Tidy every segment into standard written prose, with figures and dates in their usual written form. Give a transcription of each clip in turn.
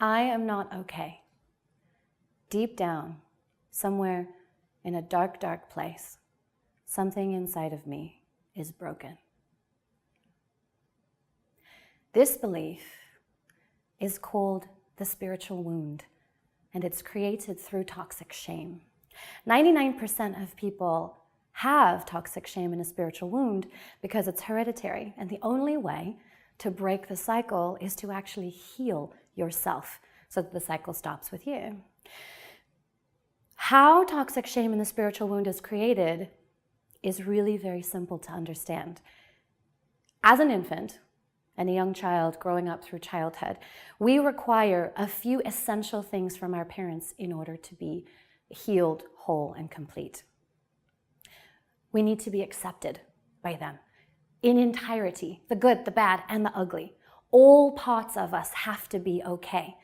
I am not okay. Deep down, somewhere in a dark, dark place, something inside of me is broken. This belief is called the spiritual wound, and it's created through toxic shame. 99% of people have toxic shame and a spiritual wound because it's hereditary, and the only way to break the cycle is to actually heal yourself so that the cycle stops with you. How toxic shame and the spiritual wound is created is really very simple to understand. As an infant and a young child growing up through childhood, we require a few essential things from our parents in order to be healed, whole, and complete. We need to be accepted by them in entirety, the good, the bad, and the ugly. All parts of us have to be okay.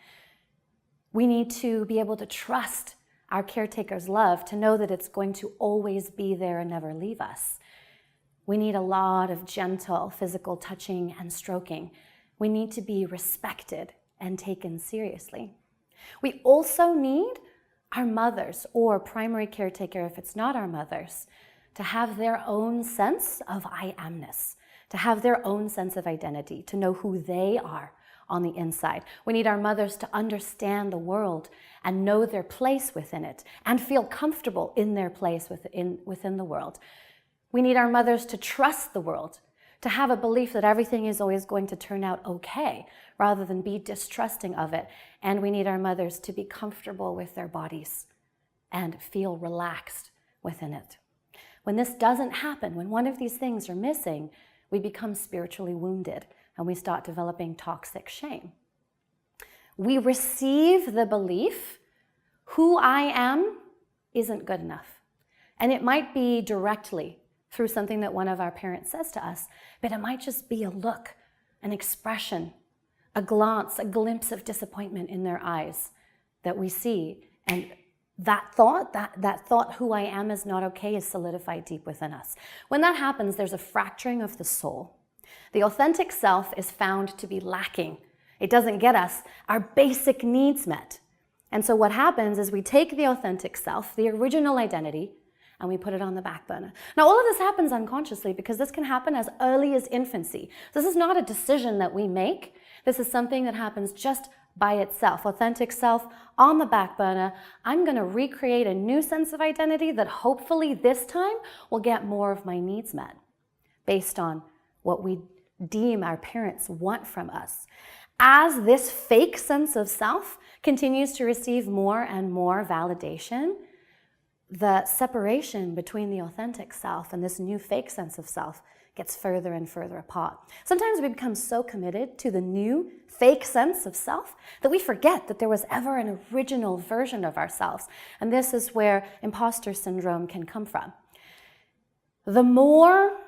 We need to be able to trust our caretaker's love, to know that it's going to always be there and never leave us. We need a lot of gentle physical touching and stroking. We need to be respected and taken seriously. We also need our mothers, or primary caretaker if it's not our mothers, to have their own sense of I amness, to have their own sense of identity, to know who they are on the inside. We need our mothers to understand the world and know their place within it and feel comfortable in their place within the world. We need our mothers to trust the world, to have a belief that everything is always going to turn out okay, rather than be distrusting of it. And we need our mothers to be comfortable with their bodies and feel relaxed within it. When this doesn't happen, when one of these things are missing, we become spiritually wounded and we start developing toxic shame. We receive the belief, who I am isn't good enough. And it might be directly through something that one of our parents says to us, but it might just be a look, an expression, a glance, a glimpse of disappointment in their eyes that we see. And that thought, who I am is not okay, is solidified deep within us. When that happens, there's a fracturing of the soul. The authentic self is found to be lacking. It doesn't get us our basic needs met. And so what happens is we take the authentic self, the original identity, and we put it on the back burner. Now, all of this happens unconsciously because this can happen as early as infancy. This is not a decision that we make. This is something that happens just by itself. Authentic self on the back burner. I'm going to recreate a new sense of identity that hopefully this time will get more of my needs met based on what we deem our parents want from us. As this fake sense of self continues to receive more and more validation, the separation between the authentic self and this new fake sense of self gets further and further apart. Sometimes we become so committed to the new fake sense of self that we forget that there was ever an original version of ourselves. And this is where imposter syndrome can come from. The more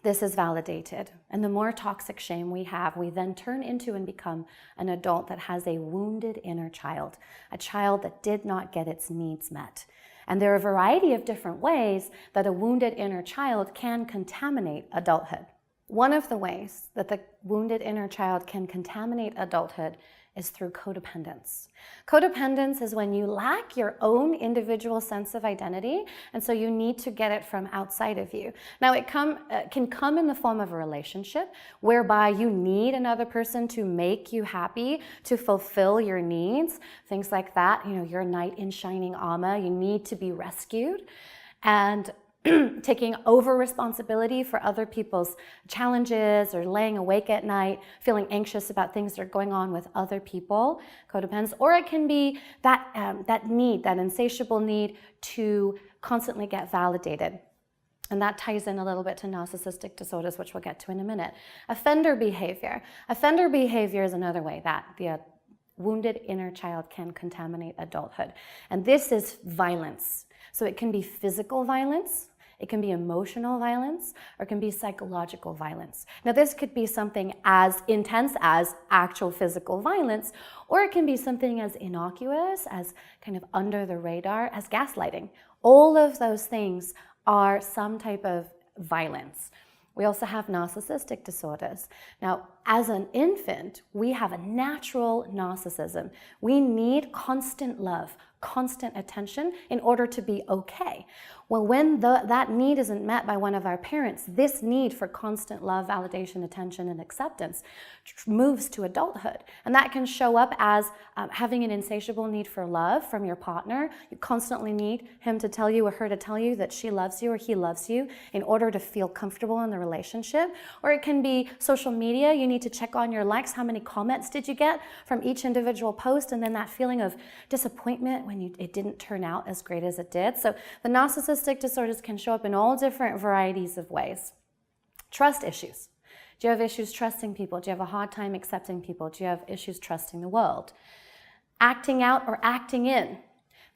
this is validated and the more toxic shame we have, we then turn into and become an adult that has a wounded inner child, a child that did not get its needs met. And there are a variety of different ways that a wounded inner child can contaminate adulthood. One of the ways that the wounded inner child can contaminate adulthood is through codependence. Codependence is when you lack your own individual sense of identity, and so you need to get it from outside of you. Now, it can come in the form of a relationship whereby you need another person to make you happy, to fulfill your needs, things like that. You know, you're a knight in shining armor, you need to be rescued. And taking over responsibility for other people's challenges or laying awake at night, feeling anxious about things that are going on with other people, codependence. Or it can be that need, that insatiable need to constantly get validated. And that ties in a little bit to narcissistic disorders, which we'll get to in a minute. Offender behavior. Offender behavior is another way that the wounded inner child can contaminate adulthood. And this is violence. So it can be physical violence, it can be emotional violence, or it can be psychological violence. Now, this could be something as intense as actual physical violence, or it can be something as innocuous, as kind of under the radar, as gaslighting. All of those things are some type of violence. We also have narcissistic disorders. Now, as an infant, we have a natural narcissism. We need constant love, constant attention in order to be okay. Well, when that need isn't met by one of our parents, this need for constant love, validation, attention, and acceptance moves to adulthood. And that can show up as having an insatiable need for love from your partner. You constantly need him to tell you or her to tell you that she loves you or he loves you in order to feel comfortable in the relationship. Or it can be social media. You need to check on your likes. How many comments did you get from each individual post? And then that feeling of disappointment when it didn't turn out as great as it did. So the narcissistic disorders can show up in all different varieties of ways. Trust issues. Do you have issues trusting people? Do you have a hard time accepting people? Do you have issues trusting the world? Acting out or acting in.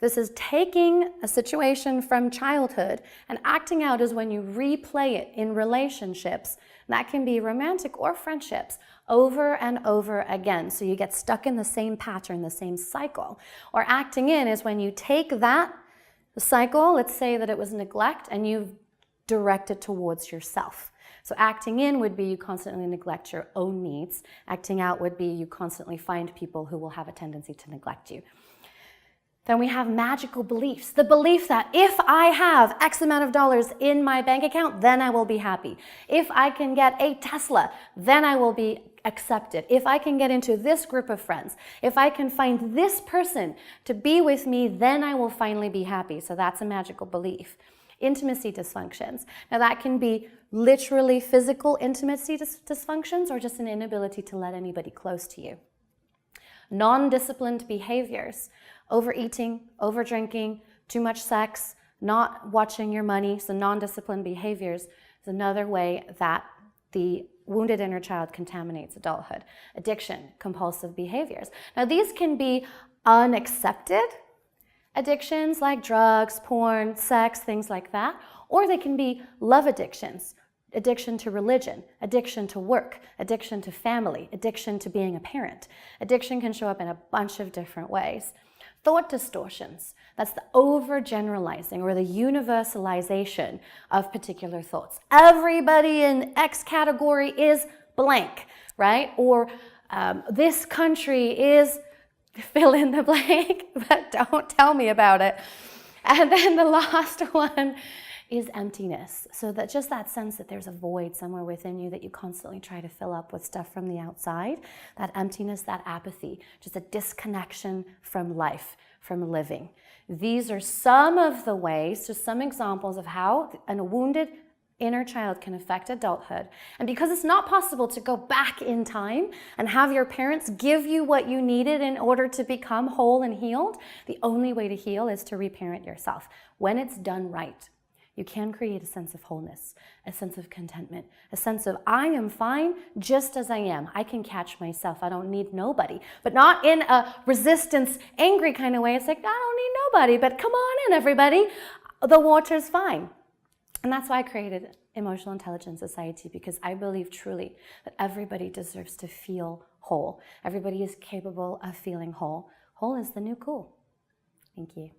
This is taking a situation from childhood, and acting out is when you replay it in relationships. That can be romantic or friendships over and over again. So you get stuck in the same pattern, the same cycle. Or acting in is when you take that cycle, let's say that it was neglect, and you direct it towards yourself. So acting in would be you constantly neglect your own needs. Acting out would be you constantly find people who will have a tendency to neglect you. Then we have magical beliefs. The belief that if I have X amount of dollars in my bank account, then I will be happy. If I can get a Tesla, then I will be accepted. If I can get into this group of friends, if I can find this person to be with me, then I will finally be happy. So that's a magical belief. Intimacy dysfunctions. Now that can be literally physical intimacy dysfunctions or just an inability to let anybody close to you. Non-disciplined behaviors. Overeating, overdrinking, too much sex, not watching your money. So non-disciplined behaviors is another way that the wounded inner child contaminates adulthood. Addiction, compulsive behaviors. Now these can be unaccepted addictions like drugs, porn, sex, things like that, or they can be love addictions. Addiction to religion, addiction to work, addiction to family, addiction to being a parent. Addiction can show up in a bunch of different ways. Thought distortions, that's the overgeneralizing or the universalization of particular thoughts. Everybody in X category is blank, right? Or this country is fill in the blank, but don't tell me about it. And then the last one is emptiness. So that just that sense that there's a void somewhere within you that you constantly try to fill up with stuff from the outside. That emptiness, that apathy, just a disconnection from life, from living. These are some of the ways, just some examples of how a wounded inner child can affect adulthood. And because it's not possible to go back in time and have your parents give you what you needed in order to become whole and healed, the only way to heal is to reparent yourself. When it's done right, you can create a sense of wholeness, a sense of contentment, a sense of I am fine just as I am. I can catch myself. I don't need nobody. But not in a resistance, angry kind of way. It's like, I don't need nobody, but come on in, everybody. The water's fine. And that's why I created Emotional Intelligence Society, because I believe truly that everybody deserves to feel whole. Everybody is capable of feeling whole. Whole is the new cool. Thank you.